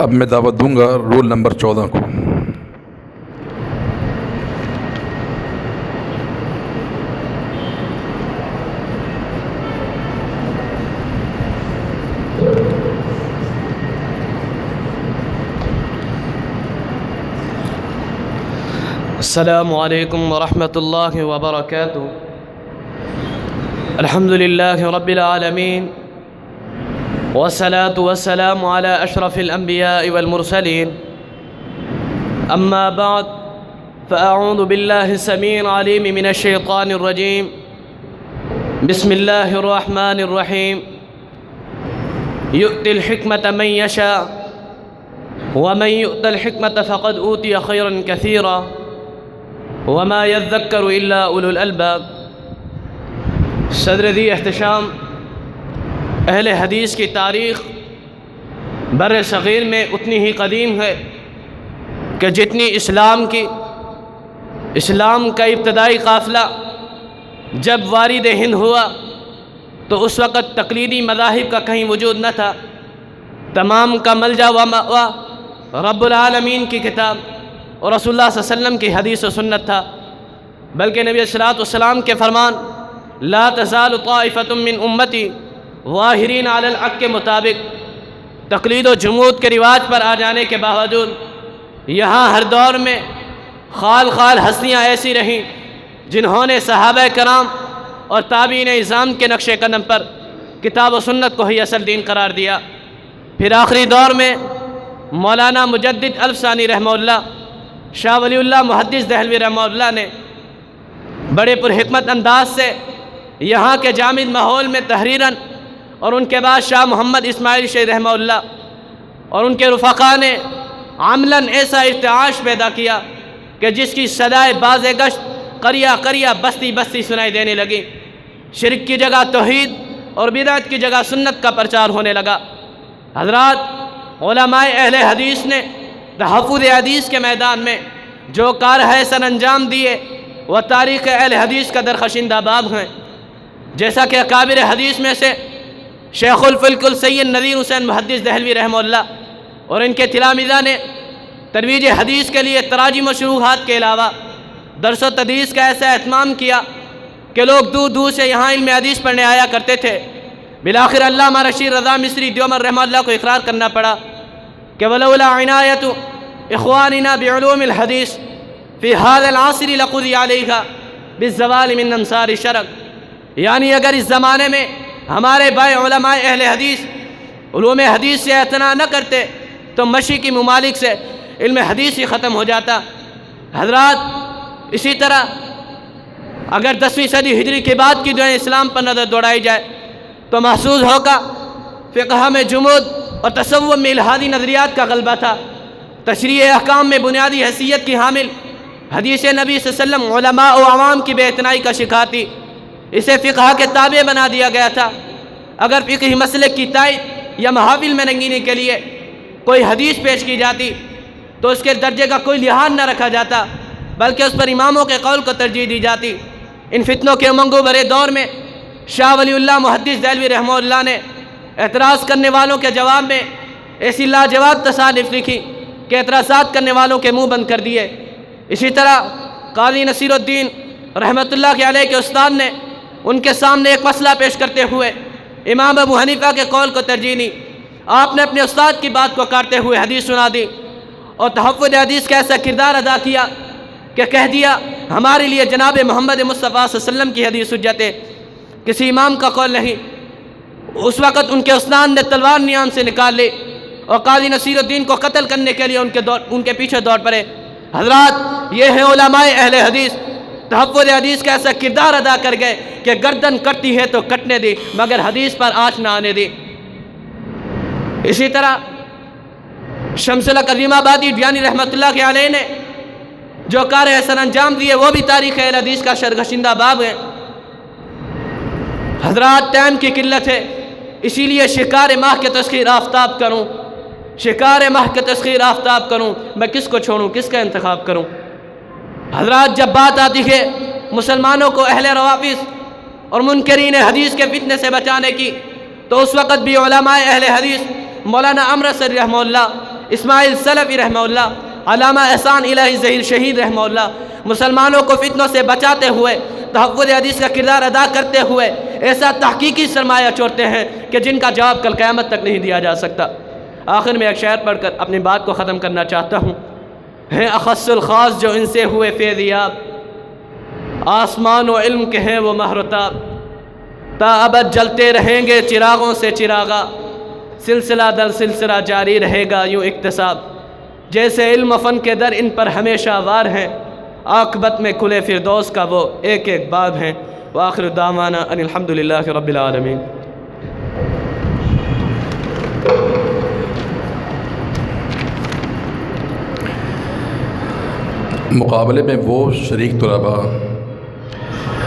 اب میں دعوت دوں گا رول نمبر 14 کو۔ السلام علیکم ورحمۃ اللہ وبرکاتہ۔ الحمد للہ رب العالمین والصلاة والسلام على اشرف الانبیاء والمرسلین، اما بعد فاعوذ باللہ السمیع العلیم من الشیطان الرجیم، بسم اللہ الرحمن الرحیم۔ یؤتی الحکمۃ من یشاء ومن یؤت الحکمۃ فقد اوتی خیرا کثیرا وما يذكر الا اولو الالباب۔ صدر ذی احتشام اہل حدیث کی تاریخ بر صغیر میں اتنی ہی قدیم ہے کہ جتنی اسلام کا ابتدائی قافلہ جب وارد ہند ہوا تو اس وقت تقلیدی مذاہب کا کہیں وجود نہ تھا، تمام کا ملجا و مأویٰ رب العالمین کی کتاب اور رسول اللہ صلی اللہ علیہ وسلم کی حدیث و سنت تھا، بلکہ نبی صلی اللہ علیہ وسلم کے فرمان لا تزال طائفۃ من امتی ظاہرین علی الحق کے مطابق تقلید و جمود کے رواج پر آ جانے کے باوجود یہاں ہر دور میں خال ہستیاں ایسی رہیں جنہوں نے صحابہ کرام اور تابعین اعظام کے نقش قدم پر کتاب و سنت کو ہی اصل دین قرار دیا۔ پھر آخری دور میں مولانا مجدد الف ثانی رحمہ اللہ، شاہ ولی اللہ محدث دہلوی رحمہ اللہ نے بڑے پرحکمت انداز سے یہاں کے جامد ماحول میں تحریراً، اور ان کے بعد شاہ محمد اسماعیل شیخ رحمہ اللہ اور ان کے رفقا نے عملاً ایسا ارتعاش پیدا کیا کہ جس کی صدائے باز گشت قریہ بستی بستی سنائی دینے لگی۔ شرک کی جگہ توحید اور بدعت کی جگہ سنت کا پرچار ہونے لگا۔ حضرات علماء اہل حدیث نے تحفظ حدیث کے میدان میں جو کار ہے سر انجام دیے وہ تاریخ اہل حدیث کا درخشندہ باب ہیں، جیسا کہ اکابر حدیث میں سے شیخ الفلک السید نذیر حسین محدث دہلوی رحمہ اللہ اور ان کے تلامذہ نے ترویج حدیث کے لیے تراجم و شروحات کے علاوہ درس و تدریس کا ایسا اہتمام کیا کہ لوگ دور دور سے یہاں علم حدیث پڑھنے آیا کرتے تھے۔ بالآخر علامہ رشید رضا مصری دیوبند رحمہ اللہ کو اقرار کرنا پڑا کہ ولولا عنایت اخواننا بعلوم الحدیث فی هذا العصر لقضی علیہا بالزوال من انصار الشرق، یعنی اگر اس زمانے میں ہمارے بھائی علماء اہل حدیث علوم حدیث سے اعتنا نہ کرتے تو مشرقی ممالک سے علم حدیث ہی ختم ہو جاتا۔ حضرات اسی طرح اگر 10ویں صدی ہجری کے بعد کی دنیا اسلام پر نظر دوڑائی جائے تو محسوس ہوگا فقہ میں جمود اور تصوف میں الہادی نظریات کا غلبہ تھا۔ تشریع احکام میں بنیادی حیثیت کی حامل حدیث نبی صلی اللہ علیہ وسلم علماء و عوام کی بے اعتنائی کا شکار تھی، اسے فقہ کے تابع بنا دیا گیا تھا۔ اگر فقہی مسلک کی تائید یا محافل میں رنگینی کے لیے کوئی حدیث پیش کی جاتی تو اس کے درجے کا کوئی لحاظ نہ رکھا جاتا، بلکہ اس پر اماموں کے قول کو ترجیح دی جاتی۔ ان فتنوں کے امنگوں بھرے دور میں شاہ ولی اللہ محدث دہلوی رحمہ اللہ نے اعتراض کرنے والوں کے جواب میں ایسی لاجواب تصانیف لکھی کہ اعتراضات کرنے والوں کے منہ بند کر دیے۔ اسی طرح قاضی نصیر الدین رحمۃ اللہ علیہ کے استاد نے ان کے سامنے ایک مسئلہ پیش کرتے ہوئے امام ابو حنیفہ کے قول کو ترجیح دی۔ آپ نے اپنے استاد کی بات کو کاٹتے ہوئے حدیث سنا دی اور تحفظ حدیث کا ایسا کردار ادا کیا کہ کہہ دیا ہمارے لیے جناب محمد مصطفیٰ صلی اللہ علیہ وسلم کی حدیث حجت ہے، کسی امام کا قول نہیں۔ اس وقت ان کے استاد نے تلوار نیام سے نکال لی اور قاضی نصیر الدین کو قتل کرنے کے لیے ان کے پیچھے دوڑ پڑے۔ حضرات یہ ہیں علماء اہل حدیث، تحفظ حدیث کا ایسا کردار ادا کر گئے کہ گردن کٹتی ہے تو کٹنے دی مگر حدیث پر آنچ نہ آنے دی۔ اسی طرح شمس العظیم آبادی ڈیانی رحمۃ اللہ علیہ نے جو کار حسن انجام دیے وہ بھی تاریخ اہل حدیث کا شرگشندہ باب ہے۔ حضرات ٹائم کی قلت ہے، اسی لیے شکار ماہ کے تسخیر آفتاب کروں، میں کس کو چھوڑوں، کس کا انتخاب کروں۔ حضرات جب بات آتی ہے مسلمانوں کو اہل روافظ اور منکرین حدیث کے فتنے سے بچانے کی تو اس وقت بھی علماء اہل حدیث مولانا عمر صدری رحمہ اللہ اسماعیل سلفی رحمہ اللہ، علامہ احسان الہی ظہیر شہید رحمہ اللہ، مسلمانوں کو فتنوں سے بچاتے ہوئے، تحفظ حدیث کا کردار ادا کرتے ہوئے ایسا تحقیقی سرمایہ چھوڑتے ہیں کہ جن کا جواب کل قیامت تک نہیں دیا جا سکتا۔ آخر میں ایک شعر پڑھ کر اپنی بات کو ختم کرنا چاہتا ہوں۔ ہیں اخص الخاص جو ان سے ہوئے فیض یاب، آسمان و علم کے ہیں وہ مہرتاب، تا ابد جلتے رہیں گے چراغوں سے چراغا، سلسلہ در سلسلہ جاری رہے گا یوں اکتساب، جیسے علم و فن کے در ان پر ہمیشہ وار ہیں، عاقبت میں کھلے فردوس کا وہ ایک ایک باب ہیں۔ وآخر دعوانا ان الحمدللہ رب العالمین۔ مقابلے میں وہ شریک طلباء